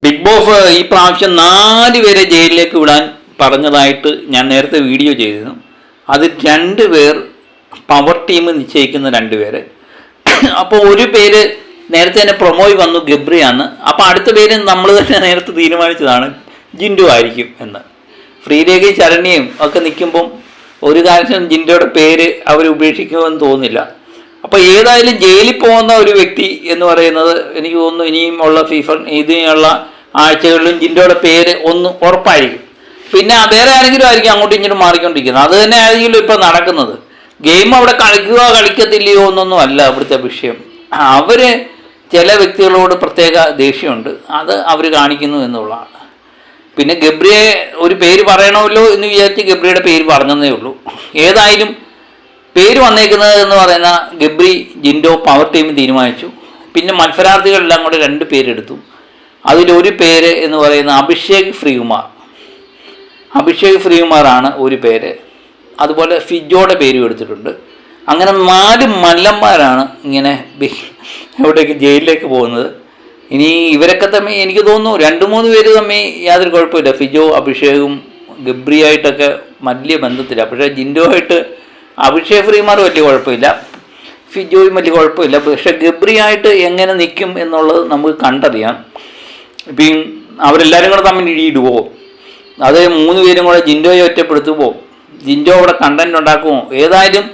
Big boss ഈ പ്രാവശ്യം 4 പേരെ ജയിലിലേക്ക് വിടാൻ പറഞ്ഞതായിട്ട് ഞാൻ നേരത്തെ വീഡിയോ ചെയ്തിരുന്നു. അത് 2 പേർ പവർ ടീം നിശ്ചയിക്കുന്ന 2 പേര്. അപ്പോൾ ഒരു പേര് നേരത്തെ തന്നെ പ്രൊമോയി വന്നു, ഗബ്രിയാണ്. അപ്പോൾ അടുത്ത പേര് നമ്മൾ തന്നെ നേരത്തെ തീരുമാനിച്ചതാണ്, ജിൻഡോ ആയിരിക്കും എന്ന്. ശ്രീരേഖയും ശരണ്യയും ഒക്കെ നിൽക്കുമ്പം ഒരു കാര്യം ജിൻഡോയുടെ പേര് അവർ ഉപേക്ഷിക്കുമെന്ന് തോന്നുന്നില്ല. അപ്പോൾ ഏതായാലും ജയിലിൽ പോകുന്ന ഒരു വ്യക്തി എന്ന് പറയുന്നത് എനിക്ക് തോന്നുന്നു ഇനിയും ഉള്ള സീസൺ ഇതിനുള്ള ആഴ്ചകളിലും ജിൻഡോയുടെ പേര് ഒന്ന് ഉറപ്പായിരിക്കും. പിന്നെ വേറെ ആരെങ്കിലും ആയിരിക്കും അങ്ങോട്ടും ഇങ്ങോട്ടും മാറിക്കൊണ്ടിരിക്കുന്നത്. അത് തന്നെ ആയിരിക്കും ഇപ്പോൾ നടക്കുന്നത്. ഗെയിം അവിടെ കളിക്കുക കളിക്കത്തില്ലയോ എന്നൊന്നും അല്ല ഇവിടുത്തെ വിഷയം. അവർ ചില വ്യക്തികളോട് പ്രത്യേക ദേഷ്യമുണ്ട്, അത് അവർ കാണിക്കുന്നു എന്നുള്ളതാണ്. പിന്നെ ഗബ്രിയെ ഒരു പേര് പറയണമല്ലോ എന്ന് വിചാരിച്ച് ഗബ്രിയുടെ പേര് പറഞ്ഞതേ ഉള്ളൂ. ഏതായാലും പേര് വന്നേക്കുന്നത് എന്ന് പറയുന്ന ഗബ്രി ജിൻഡോ പവർ ടീം തീരുമാനിച്ചു. പിന്നെ മത്സരാർത്ഥികളെല്ലാം കൂടെ 2 പേരെടുത്തു. അതിലൊരു പേര് എന്ന് പറയുന്ന അഭിഷേക് ശ്രീകുമാറാണ് ഒരു പേര്. അതുപോലെ ഫിജോയുടെ പേരും എടുത്തിട്ടുണ്ട്. അങ്ങനെ 4 മല്ലന്മാരാണ് ഇങ്ങനെ എവിടേക്ക് ജയിലിലേക്ക് പോകുന്നത്. ഇനി ഇവരൊക്കെ തമ്മിൽ എനിക്ക് തോന്നുന്നു 2-3 പേര് തമ്മിൽ യാതൊരു കുഴപ്പമില്ല. ഫിജോ അഭിഷേകും ഗബ്രിയായിട്ടൊക്കെ വലിയ ബന്ധത്തില്ല. പക്ഷേ ജിൻഡോ ആയിട്ട് അഭിഷേക് ശ്രീകുമാർ വലിയ കുഴപ്പമില്ല, ഫിജോയും വലിയ കുഴപ്പമില്ല. പക്ഷേ ഗബ്രിയായിട്ട് എങ്ങനെ നിൽക്കും എന്നുള്ളത് നമുക്ക് കണ്ടറിയാം. ഇപ്പം അവരെല്ലാവരും കൂടെ തമ്മിൽ ഇടിയിടുവോ, അത് 3 പേരും കൂടെ ജിൻഡോയെ ഒറ്റപ്പെടുത്തുമോ, ജിൻഡോ അവിടെ കണ്ടന്റ് ഉണ്ടാക്കുമോ? ഏതായാലും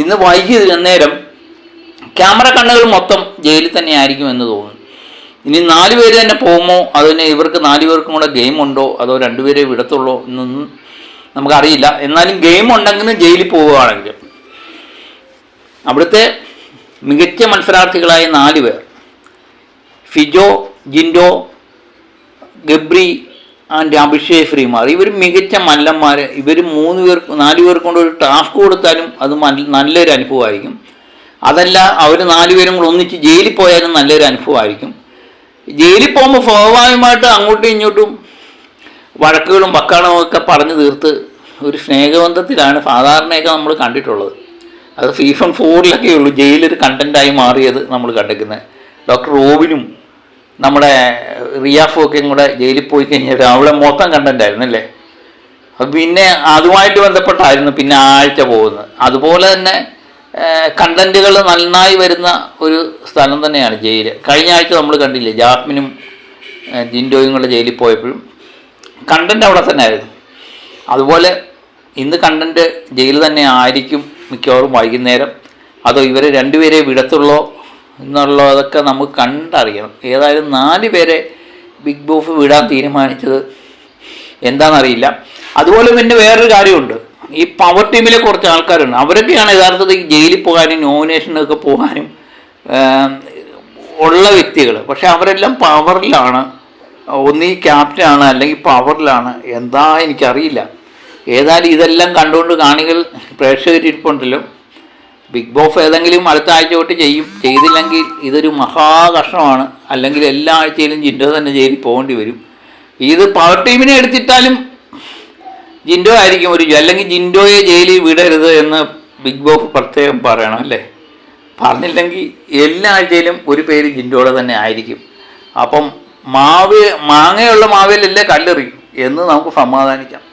ഇന്ന് വൈകി നേരം ക്യാമറ കണ്ണുകൾ മൊത്തം ജയിലിൽ തന്നെ ആയിരിക്കും എന്ന് തോന്നുന്നു. ഇനി 4 പേര് തന്നെ പോകുമോ, അതിന് ഇവർക്ക് 4 പേർക്കും കൂടെ ഗെയിം ഉണ്ടോ, അതോ 2 പേരെ വിടത്തുള്ളൂ എന്നൊന്നും നമുക്കറിയില്ല. എന്നാലും ഗെയിം ഉണ്ടെങ്കിലും ജയിലിൽ പോവുകയാണെങ്കിലും അവിടുത്തെ മികച്ച മത്സരാർത്ഥികളായ 4 പേർ, ഫിജോ, ജിൻഡോ, ഗബ്രി ആൻഡ് അഭിഷേക് ശ്രീകുമാർ, ഇവർ മികച്ച മല്ലന്മാർ. ഇവർ 4 പേർക്ക് കൊണ്ട് ഒരു ടാസ്ക് കൊടുത്താലും അത് നല്ലൊരു അനുഭവമായിരിക്കും. അതല്ല അവർ 4 പേരും കൂടെ ഒന്നിച്ച് ജയിലിൽ പോയാലും നല്ലൊരു അനുഭവമായിരിക്കും. ജയിലിൽ പോകുമ്പോൾ സ്വാഭാവികമായിട്ട് അങ്ങോട്ടും ഇങ്ങോട്ടും വഴക്കുകളും വക്കാണവും ഒക്കെ പറഞ്ഞു തീർത്ത് ഒരു സ്നേഹബന്ധത്തിലാണ് സാധാരണയൊക്കെ നമ്മൾ കണ്ടിട്ടുള്ളത്. അത് സീസൺ 4 ഉള്ളൂ ജയിലൊരു കണ്ടൻറ്റായി മാറിയത് നമ്മൾ കണ്ടിരിക്കുന്നത്. ഡോക്ടർ റോബിനും നമ്മുടെ റിയാഫും ഒക്കെ കൂടെ ജയിലിൽ പോയി കഴിഞ്ഞാൽ അവളെ മൊത്തം കണ്ടൻറ്റായിരുന്നു അല്ലേ. അത് പിന്നെ അതുമായിട്ട് ബന്ധപ്പെട്ടായിരുന്നു പിന്നെ ആഴ്ച പോകുന്നത്. അതുപോലെ തന്നെ കണ്ടൻറ്റുകൾ നന്നായി വരുന്ന ഒരു സ്ഥലം തന്നെയാണ് ജയിൽ. കഴിഞ്ഞ ആഴ്ച നമ്മൾ കണ്ടില്ലേ, ജാസ്മിനും ജിൻഡോയും കൂടെ ജയിലിൽ പോയപ്പോഴും കണ്ടൻറ്റ് അവിടെ തന്നെ ആയിരുന്നു. അതുപോലെ ഇന്ന് കണ്ടൻറ്റ് ജയിൽ തന്നെ ആയിരിക്കും മിക്കവാറും വൈകുന്നേരം. അതോ ഇവരെ 2 പേരെ വിടത്തുള്ളോ എന്നുള്ളതൊക്കെ നമുക്ക് കണ്ടറിയണം. ഏതായാലും 4 പേരെ ബിഗ് ബോസ് വിടാൻ തീരുമാനിച്ചത് എന്താണെന്നറിയില്ല. അതുപോലെ പിന്നെ വേറൊരു കാര്യമുണ്ട്, ഈ പവർ ടീമിലെ കുറച്ച് ആൾക്കാരുണ്ട്. അവരൊക്കെയാണ് യഥാർത്ഥത്തിൽ ജയിലിൽ പോകാനും നോമിനേഷനൊക്കെ പോകാനും ഉള്ള വ്യക്തികൾ. പക്ഷെ അവരെല്ലാം പവറിലാണ്, ഒന്നീ ക്യാപ്റ്റനാണ് അല്ലെങ്കിൽ പവറിലാണ്, എന്താ എനിക്കറിയില്ല. ഏതായാലും ഇതെല്ലാം കണ്ടുകൊണ്ട് കാണികൾ പ്രേക്ഷകരിപ്പുണ്ടല്ലോ. ബിഗ് ബോസ് ഏതെങ്കിലും അടുത്ത ആഴ്ച തൊട്ട് ചെയ്തില്ലെങ്കിൽ ഇതൊരു മഹാകർഷമാണ്. അല്ലെങ്കിൽ എല്ലാ ആഴ്ചയിലും ജിൻഡോ തന്നെ ജയിലിൽ പോകേണ്ടി വരും. ഇത് പവർ ടീമിനെ എടുത്തിട്ടാലും ജിൻഡോ ആയിരിക്കും അല്ലെങ്കിൽ ജിൻഡോയെ ജയിലിൽ വിടരുത് എന്ന് ബിഗ് ബോസ് പ്രത്യേകം പറയണം അല്ലേ. പറഞ്ഞില്ലെങ്കിൽ എല്ലാ ആഴ്ചയിലും ഒരു പേര് ജിൻഡോയുടെ തന്നെ ആയിരിക്കും. അപ്പം മാങ്ങയുള്ള മാവേലല്ലേ കല്ലെറിയും എന്ന് നമുക്ക് സമാധാനിക്കാം.